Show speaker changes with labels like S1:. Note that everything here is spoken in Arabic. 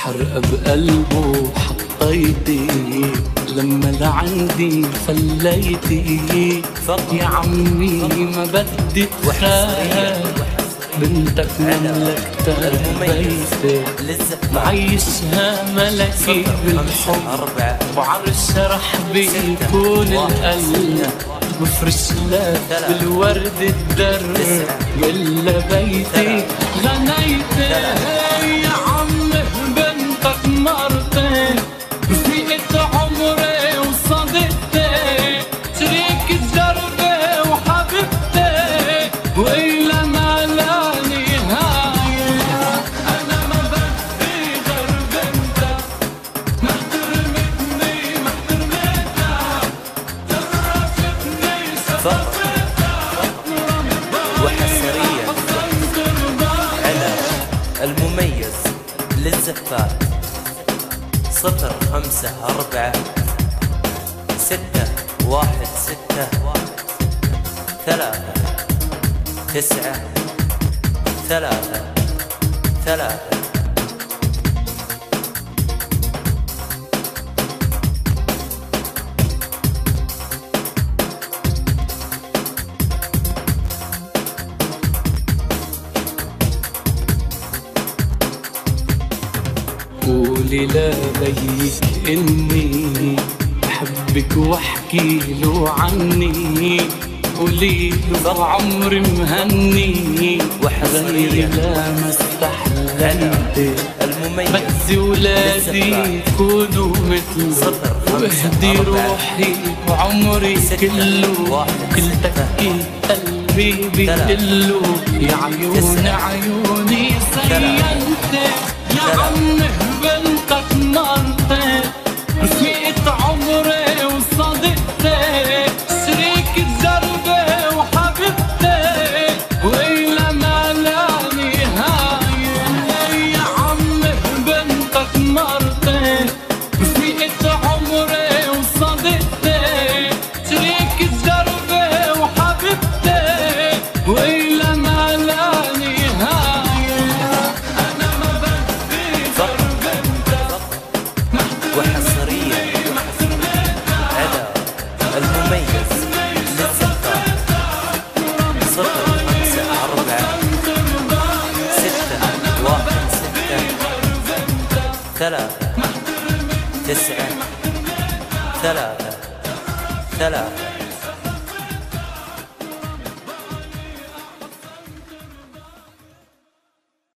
S1: حرقة بقلبه حطيتي لما لعندي خليتي. يا عمي ما بدي تخاف، بنتك مملكتها بيتي، معيشها ملكي بالحب، وعرشها رح بيكون القلب، مفرش لك بالورد الدر يلا بيتي غنيتي. يا عمي بنتك مرتي، رفيقة عمري وصديقتي، شريكة دربي وحبيبتي، وإلى ما لا نهاية. أنا ما بدي غير بنتك، ما احترمتني ما احترمتها، شرفتني شرفتها.
S2: وحصريا على المميز للزفات 054 616 3 9 3 3.
S1: قولي لبيك إني بحبك واحكي له عني، قولي له عمري مهني وحزني لا ما استحليت، بدي ولادي يكونوا مثله، واهدي روحي وعمري كله، كل تفكير قلبي بيقله يا عيوني عيوني سيلتي. يا عمي بنتك مرتي، رفيقة عمري وصديقتي، شريكة دربي وحبيبتي، وإلى ما لا نهاية. يا عمي بنتك مرتي، رفيقة عمري وصديقتي، شريكة دربي وحبيبتي، وإلى ما لا نهاية.
S2: وحصريا على المميز للزفات 054 616 3 9 3 3.